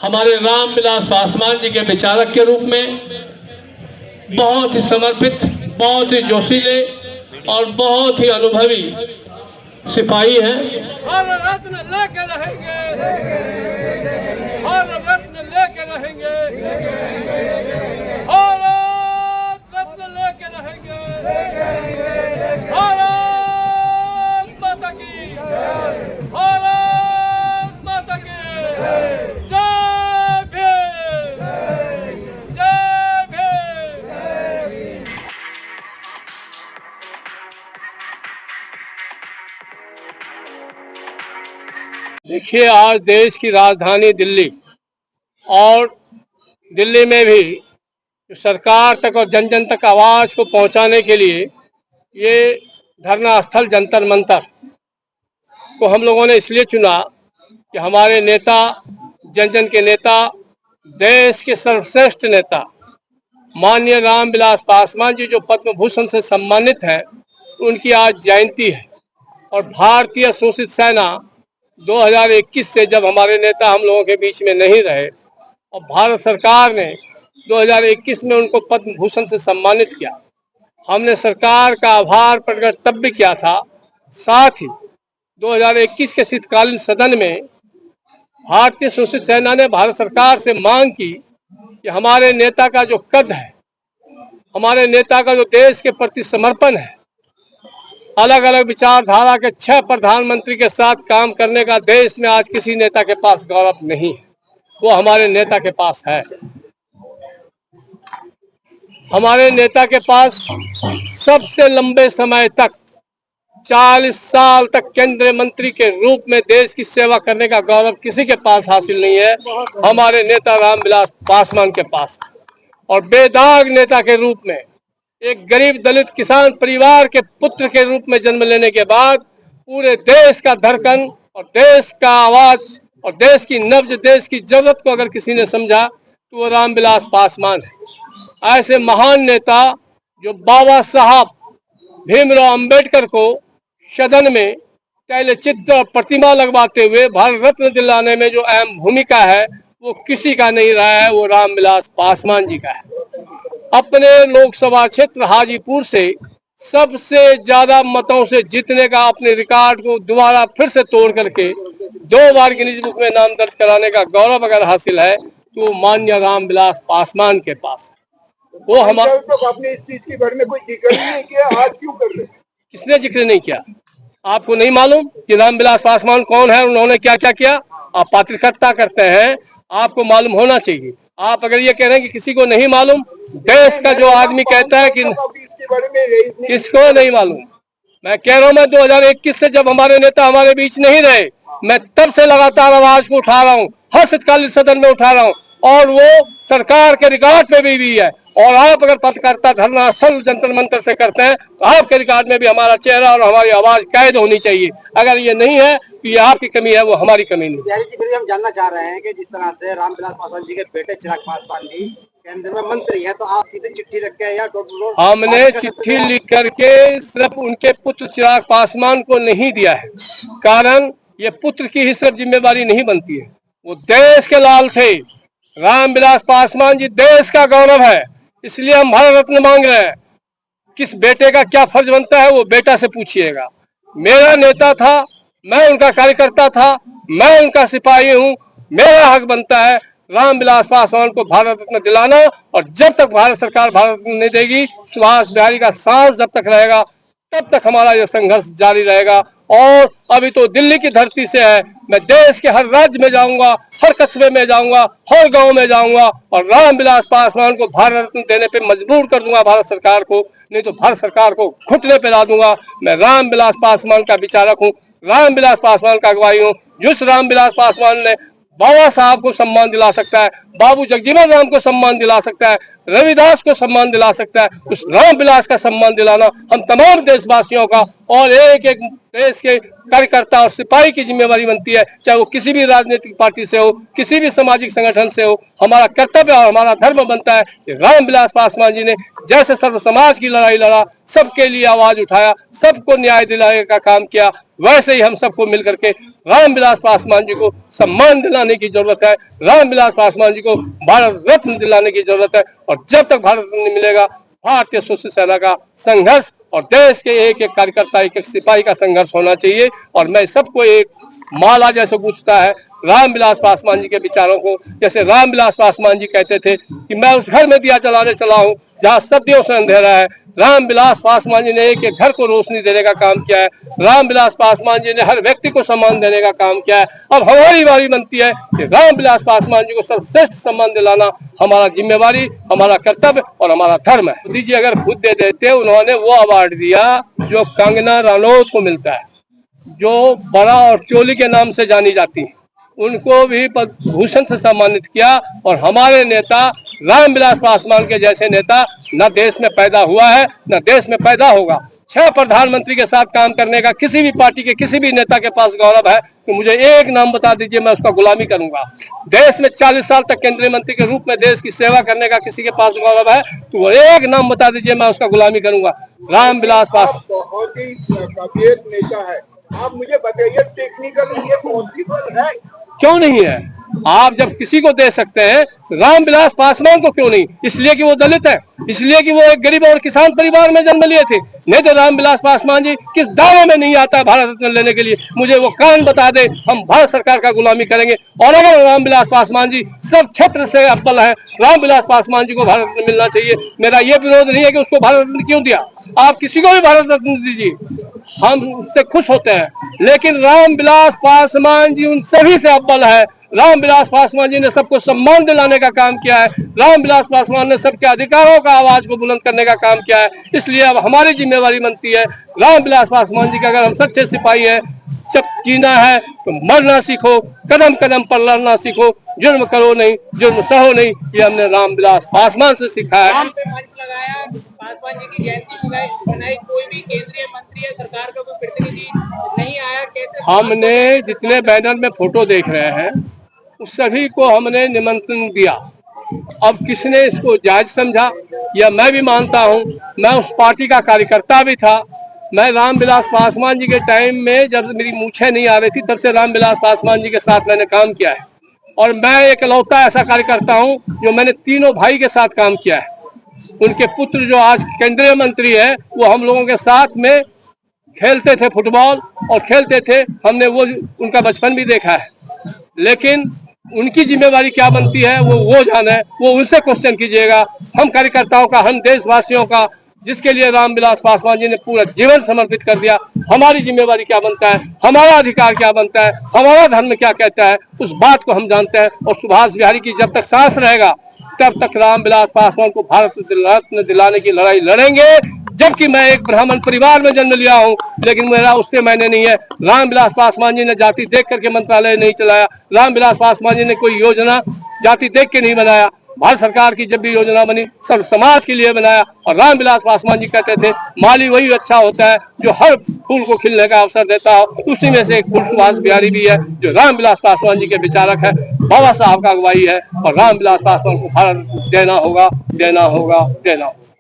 हमारे रामविलास पासवान जी के विचारक के रूप में बहुत ही समर्पित, बहुत ही जोशीले और बहुत ही अनुभवी सिपाही हैं। हर रत्न लेके रहेंगे, हर रत्न लेके रहेंगे, हर रत्न लेके रहेंगे। भारत माता की, भारत माता की जय भीम, जय भीम। देखिए, आज देश की राजधानी दिल्ली और दिल्ली में भी सरकार तक और जन जन तक आवाज को पहुंचाने के लिए ये धरना स्थल जंतर मंतर को हम लोगों ने इसलिए चुना कि हमारे नेता, जन जन के नेता, देश के सर्वश्रेष्ठ नेता माननीय रामविलास पासवान जी जो पद्म भूषण से सम्मानित हैं, उनकी आज जयंती है। और भारतीय शोषित सेना 2021 से जब हमारे नेता हम लोगों के बीच में नहीं रहे और भारत सरकार ने 2021 में उनको पद्म भूषण से सम्मानित किया, हमने सरकार का आभार प्रकट तब भी किया था। साथ ही 2021 के शीतकालीन सदन में भारतीय शोषित सेना ने भारत सरकार से मांग की कि हमारे नेता का जो कद है, हमारे नेता का जो देश के प्रति समर्पण है, अलग अलग विचारधारा के 6 प्रधानमंत्री के साथ काम करने का देश में आज किसी नेता के पास गौरव नहीं है, वो हमारे नेता के पास है। हमारे नेता के पास सबसे लंबे समय तक 40 साल तक केंद्रीय मंत्री के रूप में देश की सेवा करने का गौरव किसी के पास हासिल नहीं है, हमारे नेता रामविलास पासवान के पास। और बेदाग नेता के रूप में एक गरीब दलित किसान परिवार के पुत्र के रूप में जन्म लेने के बाद पूरे देश का धड़कन और देश का आवाज और देश की नब्ज, देश की जरूरत को अगर किसी ने समझा तो वो रामविलास पासवान है। ऐसे महान नेता जो बाबा साहब भीमराव अंबेडकर को सदन में तैलचित्र और प्रतिमा लगवाते हुए भारत रत्न दिलाने में जो अहम भूमिका है वो किसी का नहीं रहा है, वो रामविलास पासवान जी का है। अपने लोकसभा क्षेत्र हाजीपुर से सबसे ज्यादा मतों से जीतने का अपने रिकॉर्ड को दोबारा फिर से तोड़ करके 2 बार गिनीज बुक में नाम दर्ज कराने का गौरव अगर हासिल है तो माननीय रामविलास पासवान के पास। वो हमारे आपने इस चीज के बारे में कोई जिक्र नहीं किया, आज क्यों कर रहे? किसने जिक्र नहीं किया? आपको नहीं मालूम कि रामविलास पासवान कौन है, उन्होंने क्या क्या किया? आप पत्रकारिता करते हैं, आपको मालूम होना चाहिए। आप अगर ये कह रहे हैं कि किसी को नहीं मालूम, देश का जो आदमी कहता है कि किसको नहीं मालूम, मैं कह रहा हूं, मैं 2021 से जब हमारे नेता हमारे बीच नहीं रहे, मैं तब से लगातार आवाज को उठा रहा हूं, हर शीतकालीन सदन में उठा रहा हूं और वो सरकार के रिकॉर्ड पे भी है। और आप अगर पत्रकारिता धरना स्थल जंतर मंतर से करते हैं तो आपके रिकॉर्ड में भी हमारा चेहरा और हमारी आवाज कैद होनी चाहिए। अगर ये नहीं है तो ये आपकी कमी है, वो हमारी कमी नहीं। बिहारी जी, हम जानना चाह रहे हैं कि जिस तरह से रामविलास पासवान जी के बेटे चिराग पासवान जी केंद्र में मंत्री हैं, तो आप सीधे चिट्ठी रख के या हमने चिट्ठी लिख करके सिर्फ उनके पुत्र चिराग पासवान को नहीं दिया है, कारण ये पुत्र की ही सिर्फ जिम्मेवारी नहीं बनती है, वो देश के लाल थे। रामविलास पासवान जी देश का गौरव है, इसलिए हम भारत रत्न मांग रहे हैं। किस बेटे का क्या फर्ज बनता है वो बेटा से पूछिएगा। मेरा नेता था, मैं उनका कार्यकर्ता था, मैं उनका सिपाही हूँ, मेरा हक बनता है रामविलास पासवान को भारत रत्न दिलाना। और जब तक भारत सरकार भारत रत्न नहीं देगी, सुभाष बिहारी का सांस जब तक रहेगा तब तक हमारा यह संघर्ष जारी रहेगा और अभी तो दिल्ली की धरती से है, मैं देश के हर राज्य में जाऊंगा, हर कस्बे में जाऊंगा, हर गांव में जाऊंगा और रामविलास पासवान को भारत रत्न देने पे मजबूर कर दूंगा भारत सरकार को, नहीं तो भारत सरकार को घुटने पे ला दूंगा। मैं रामविलास पासवान का विचारक हूँ, रामविलास पासवान का अगुवाई हूँ। जिस रामविलास पासवान ने बाबा साहब को सम्मान दिला सकता है, बाबू जगजीवन राम को सम्मान दिला सकता है, रविदास को सम्मान दिला सकता है, उस रामविलास का सम्मान दिलाना हम तमाम देशवासियों का और एक एक देश के कार्यकर्ता और सिपाही की जिम्मेवारी बनती है, चाहे वो किसी भी राजनीतिक पार्टी से हो, किसी भी सामाजिक संगठन से हो। हमारा कर्तव्य और हमारा धर्म बनता है कि रामविलास पासवान जी ने जैसे सर्व समाज की लड़ाई लड़ा, सबके लिए आवाज उठाया, सबको न्याय दिलाने का काम किया, वैसे ही हम सबको मिलकर के रामविलास पासवान जी को सम्मान दिलाने की जरूरत है, रामविलास पासवान जी को भारत रत्न दिलाने की जरूरत है। और जब तक भारत रत्न नहीं मिलेगा, भारतीय स्वतंत्र सेना का संघर्ष और देश के एक एक कार्यकर्ता, एक एक सिपाही का संघर्ष होना चाहिए। और मैं सबको एक माला जैसे गूंथता है रामविलास पासवान जी के विचारों को। जैसे रामविलास पासवान जी कहते थे कि मैं उस घर में दिया जलाने चला हूँ जहाँ सदियों से अंधेरा है। रामविलास पासवान जी ने एक एक घर को रोशनी देने का काम किया है। रामविलास पासवान जी ने हर व्यक्ति को सम्मान देने का काम किया है। अब हमारी बारी बनती है कि रामविलास पासवान जी को सर्वश्रेष्ठ सम्मान दिलाना हमारा जिम्मेवारी, हमारा कर्तव्य और हमारा धर्म है। मोदी जी अगर खुद दे देते, उन्होंने वो अवार्ड दिया जो कंगना रनौत को मिलता है, जो बड़ा और चोली के नाम से जानी जाती है, उनको भी पद्म भूषण से सम्मानित किया। और हमारे नेता रामविलास पासवान के जैसे नेता न देश में पैदा हुआ है, न देश में पैदा होगा। 6 प्रधानमंत्री के साथ काम करने का किसी भी पार्टी के किसी भी नेता के पास गौरव है कि मुझे एक नाम बता दीजिए, मैं उसका गुलामी करूंगा। देश में 40 साल तक केंद्रीय मंत्री के रूप में देश की सेवा करने का किसी के पास गौरव है तो वो एक नाम बता दीजिए, मैं उसका गुलामी करूंगा। रामविलास पासवान बहुत ही काबिल नेता है, आप मुझे बताइए टेक्निकल ये पॉसिबल है? क्यों नहीं है? आप जब किसी को दे सकते हैं, रामविलास पासवान को क्यों नहीं? इसलिए कि वो दलित है, इसलिए कि वो एक गरीब और किसान परिवार में जन्म लिए थे। नहीं तो रामविलास पासवान जी किस दावे में नहीं आता भारत रत्न लेने के लिए? मुझे वो कारण बता दे, हम भारत सरकार का गुलामी करेंगे। और अगर रामविलास पासवान जी सब क्षेत्र से अव्वल है, रामविलास पासवान जी को भारत रत्न मिलना चाहिए। मेरा ये विरोध नहीं है कि उसको भारत रत्न क्यों दिया, आप किसी को भी भारत रत्न दीजिए, हम उससे खुश होते हैं। लेकिन रामविलास पासवान जी उन सभी से अव्वल है। रामविलास पासवान जी ने सबको सम्मान दिलाने का काम किया है। रामविलास पासवान ने सबके अधिकारों का आवाज को बुलंद करने का काम किया है। इसलिए अब हमारी जिम्मेवारी बनती है रामविलास पासवान जी का, अगर हम सच्चे सिपाही है, जब जीना है तो मरना सीखो, कदम कदम पर लड़ना सीखो, जुर्म करो नहीं, जुर्म सहो नहीं, ये हमने रामविलास पासवान से सीखा है। लगाया, पासवान जी की जयंती मनाई, कोई भी केंद्रीय मंत्री या सरकार का कोई प्रतिनिधि नहीं आया, कहते हमने जितने बैनर में फोटो देख रहे हैं उस सभी को हमने निमंत्रण दिया। अब किसने इसको जायज समझा, या मैं भी मानता हूं, मैं उस पार्टी का कार्यकर्ता भी था। मैं रामविलास पासवान जी के टाइम में जब मेरी मूछें नहीं आ रही थी, तब से रामविलास पासवान जी के साथ मैंने काम किया है। और मैं एकलौता ऐसा कार्यकर्ता हूं जो मैंने तीनों भाई के साथ काम किया है। उनके पुत्र जो आज केंद्रीय मंत्री है, वो हम लोगों के साथ में खेलते थे फुटबॉल और खेलते थे, हमने वो उनका बचपन भी देखा है। लेकिन उनकी जिम्मेवारी क्या बनती है वो जाने, वो उनसे क्वेश्चन कीजिएगा। हम कार्यकर्ताओं का, हम देशवासियों का, जिसके लिए रामविलास पासवान जी ने पूरा जीवन समर्पित कर दिया, हमारी जिम्मेवारी क्या बनता है, हमारा अधिकार क्या बनता है, हमारा धर्म क्या कहता है, उस बात को हम जानते हैं। और सुभाष बिहारी की जब तक सांस रहेगा तब तक रामविलास पासवान को भारत रत्न दिलाने की लड़ाई लड़ेंगे। जबकि मैं एक ब्राह्मण परिवार में जन्म लिया हूं, लेकिन मेरा उससे मैंने नहीं है। रामविलास पासवान जी ने जाति देख करके मंत्रालय नहीं चलाया, रामविलास पासवान जी ने कोई योजना जाति देख के नहीं बनाया। भारत सरकार की जब भी योजना बनी सब समाज के लिए बनाया। और रामविलास पासवान जी कहते थे माली वही अच्छा होता है जो हर फूल को खिलने का अवसर देता हो। उसी में से एक फूल सुभाष बिहारी भी है जो रामविलास पासवान जी के विचारक है, बाबा साहब का अगुवाई है। और रामविलास पासवान को भारत देना होगा, देना होगा, देना होगा।